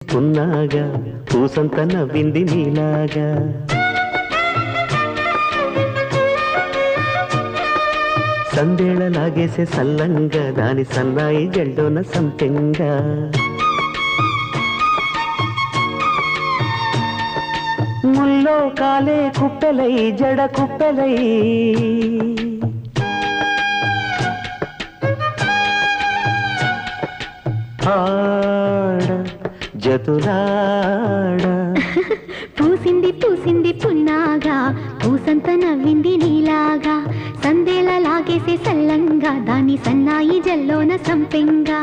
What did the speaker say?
పున్నాగా పూసంత నవ్వింది నీలాగా సందేళ లాగేసే సల్లంగా దాని సన్నాయి జల్లోన సంపెంగా ముల్లో కాలే కుప్పెలై జడ కుప్పెలై ఆడ జతులాడ పూసింది పూసింది పున్నాగా పూసంత నవ్వింది నీలాగా సందేల లాగేసే సల్లంగా దాని సన్నాయి జల్లోన సంపెంగా